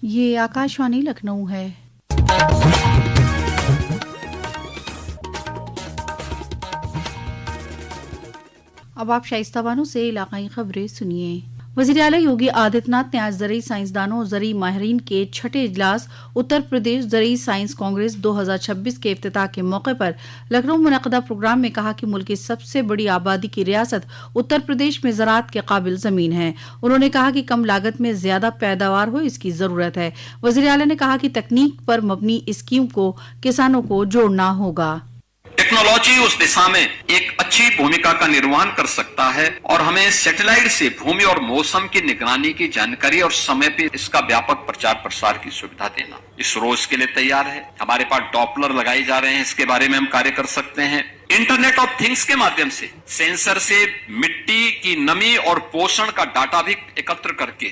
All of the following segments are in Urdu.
یہ آکاشوانی لکھنؤ ہے۔ اب آپ شائستہ بانو سے علاقائی خبریں سنیے۔ وزیر اعلیٰ یوگی آدتیہ ناتھ نے آج زرعی سائنسدانوں اور زرعی ماہرین کے چھٹے اجلاس اتر پردیش زرعی سائنس کانگریس 2026 کے افتتاح کے موقع پر لکھنؤ میں منعقدہ پروگرام میں کہا کہ ملک کی سب سے بڑی آبادی کی ریاست اتر پردیش میں زراعت کے قابل زمین ہے۔ انہوں نے کہا کہ کم لاگت میں زیادہ پیداوار ہو اس کی ضرورت ہے۔ وزیر اعلیٰ نے کہا کہ تکنیک پر مبنی اسکیم کو کسانوں کو جوڑنا ہوگا۔ ٹیکنالوجی اس دشا میں ایک اچھی بھومکا کا نروان کر سکتا ہے اور ہمیں سیٹلائٹ سے بھومی اور موسم کی نگرانی کی جانکاری اور سمے پہ اس کا ویاپک پرچار پرسار کی سویدھا دینا اس روز کے لیے تیار ہے۔ ہمارے پاس ڈاپلر لگائے جا رہے ہیں، اس کے بارے میں ہم کاریہ کر سکتے ہیں۔ انٹرنیٹ آف تھنگس کے مادھیم سے سینسر سے مٹی کی نمی اور پوشن کا ڈاٹا بھی ایکتر کر کے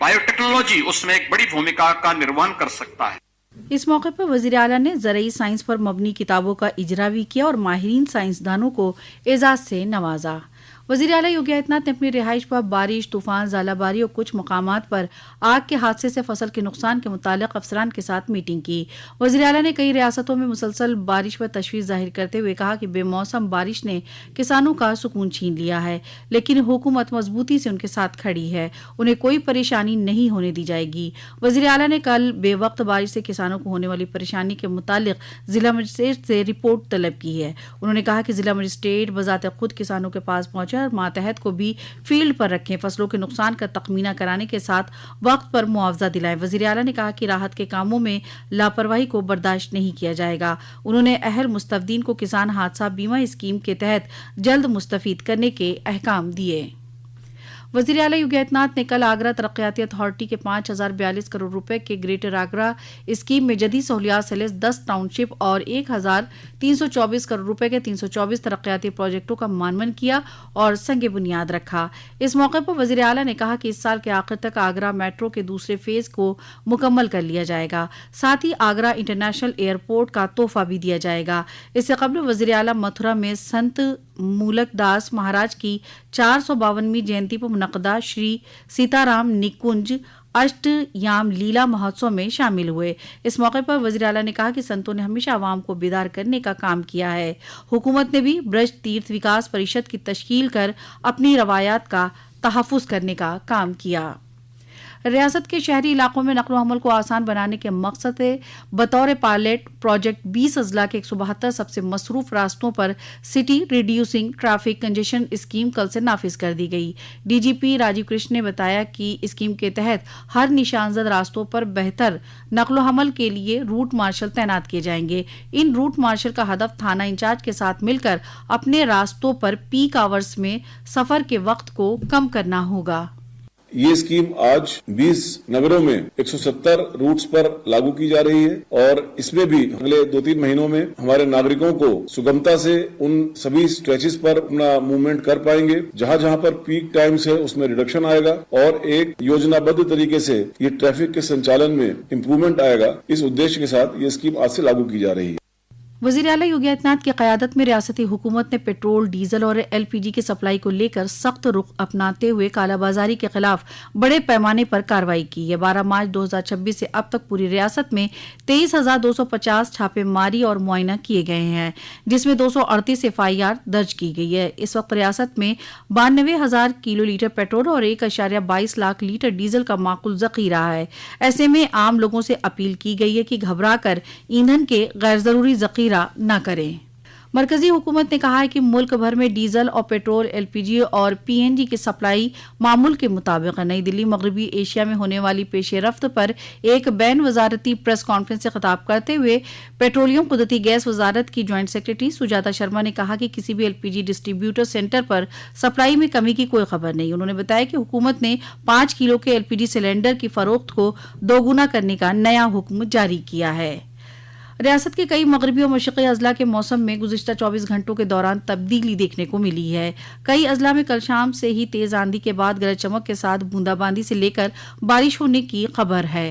بایو ٹیکنالوجی اس میں ایک بڑی بھومکا کا نروان کر سکتا ہے۔ اس موقع پر وزیر اعلیٰ نے زرعی سائنس پر مبنی کتابوں کا اجرا بھی کیا اور ماہرین سائنسدانوں کو اعزاز سے نوازا۔ وزیر اعلیٰ یوگی آدتیہ ناتھ نے اپنی رہائش پر بارش، طوفان، ژالہ باری اور کچھ مقامات پر آگ کے حادثے سے فصل کے نقصان کے متعلق افسران کے ساتھ میٹنگ کی۔ وزیر اعلیٰ نے کئی ریاستوں میں مسلسل بارش پر تشویش ظاہر کرتے ہوئے کہا کہ بے موسم بارش نے کسانوں کا سکون چھین لیا ہے، لیکن حکومت مضبوطی سے ان کے ساتھ کھڑی ہے، انہیں کوئی پریشانی نہیں ہونے دی جائے گی۔ وزیر اعلیٰ نے کل بے وقت بارش سے کسانوں کو ہونے والی پریشانی کے متعلق ضلع مجسٹریٹ سے رپورٹ طلب کی ہے۔ انہوں نے کہا کہ ضلع مجسٹریٹ بذات خود کسانوں کے پاس پہنچے اور ماتحت کو بھی فیلڈ پر رکھیں، فصلوں کے نقصان کا تخمینہ کرانے کے ساتھ وقت پر معاوضہ دلائیں۔ وزیر اعلیٰ نے کہا کہ راحت کے کاموں میں لاپرواہی کو برداشت نہیں کیا جائے گا۔ انہوں نے اہل مستفیدین کو کسان حادثہ بیمہ اسکیم کے تحت جلد مستفید کرنے کے احکام دیے۔ وزیر اعلیٰ یوگی آدتیہ ناتھ نے کل آگرہ ترقیاتی اتھارٹی کے 5042 کروڑ روپے کے گریٹر آگرہ اسکیم میں جدید سہولیات سے لیس 10 ٹاؤن شپ اور 1324 کروڑ روپے کے 324 ترقیاتی پروجیکٹوں کا معنون کیا اور سنگ بنیاد رکھا۔ اس موقع پر وزیر اعلیٰ نے کہا کہ اس سال کے آخر تک آگرہ میٹرو کے دوسرے فیز کو مکمل کر لیا جائے گا، ساتھ ہی آگرہ انٹرنیشنل ایئرپورٹ کا تحفہ بھی دیا جائے گا۔ اس سے قبل وزیر اعلیٰ متھرا میں سنت مولک داس مہاراج کی 452ویں جینتی پر منعقدہ شری سیتا رام نکنج اشٹ یام لیلا مہوتسو میں شامل ہوئے۔ اس موقع پر وزیر اعلیٰ نے کہا کہ سنتوں نے ہمیشہ عوام کو بیدار کرنے کا کام کیا ہے۔ حکومت نے بھی برج تیرتھ وکاس پریشد کی تشکیل کر اپنی روایات کا تحفظ کرنے کا کام کیا۔ ریاست کے شہری علاقوں میں نقل و حمل کو آسان بنانے کے مقصد سے بطور پائلٹ پروجیکٹ 20 اضلاع کے 172 سب سے مصروف راستوں پر city reducing traffic congestion scheme کل سے نافذ کر دی گئی۔ D G P Rajiv Krishan نے بتایا کہ اسکیم کے تحت ہر نشان زد راستوں پر بہتر نقل و حمل کے لیے روٹ مارشل تعینات کیے جائیں گے۔ ان روٹ مارشل کا ہدف تھانہ انچارج کے ساتھ مل کر اپنے راستوں پر پیک آورز میں سفر کے وقت کو کم کرنا ہوگا۔ یہ اسکیم آج 20 نگروں میں 170 روٹس پر لاگو کی جا رہی ہے اور اس میں بھی اگلے 2-3 مہینوں میں ہمارے ناگرکوں کو سگمتا سے ان سبھی اسٹریچز پر اپنا موومنٹ کر پائیں گے۔ جہاں جہاں پر پیک ٹائمز ہے اس میں ریڈکشن آئے گا اور ایک یوجنا بدھ طریقے سے یہ ٹریفک کے سنچالن میں امپروومنٹ آئے گا۔ اس ادیش کے ساتھ یہ اسکیم آج سے لاگو کی جا رہی ہے۔ وزیر اعلیٰ یوگی آدتیہ ناتھ کی قیادت میں ریاستی حکومت نے پیٹرول، ڈیزل اور ایل پی جی کی سپلائی کو لے کر سخت رخ اپناتے ہوئے کالہ بازاری کے خلاف بڑے پیمانے پر کارروائی کی ہے۔ 12 مارچ 2026 سے اب تک پوری ریاست میں 23,250 چھاپے ماری اور معائنہ کیے گئے ہیں، جس میں 238 FIR درج کی گئی ہے۔ اس وقت ریاست میں 92,000 کلو لیٹر پیٹرول اور 1.22 لاکھ لیٹر ڈیزل کا معقول ذخیرہ ہے۔ ایسے میں عام لوگوں سے اپیل کی گئی ہے کہ گھبرا کر ایندھن کے غیر ضروری ذخیرہ نہ کریں۔ مرکزی حکومت نے کہا ہے کہ ملک بھر میں ڈیزل اور پیٹرول، ایل پی جی اور PNG کی سپلائی معمول کے مطابق ہے۔ نئی دلی مغربی ایشیا میں ہونے والی پیش رفت پر ایک بین وزارتی پریس کانفرنس سے خطاب کرتے ہوئے پیٹرولیم قدرتی گیس وزارت کی جوائنٹ سیکرٹری سجاتا شرما نے کہا کہ کسی بھی LPG ڈسٹریبیوٹر سینٹر پر سپلائی میں کمی کی کوئی خبر نہیں۔ انہوں نے بتایا کہ حکومت نے 5 کلو کے LPG سلنڈر کی فروخت کو دوگنا کرنے کا نیا حکم جاری کیا ہے۔ ریاست کے کئی مغربی اور مشرقی اضلاع کے موسم میں گزشتہ 24 گھنٹوں کے دوران تبدیلی دیکھنے کو ملی ہے۔ کئی اضلاع میں کل شام سے ہی تیز آندھی کے بعد گرج چمک کے ساتھ بوندا باندی سے لے کر بارش ہونے کی خبر ہے۔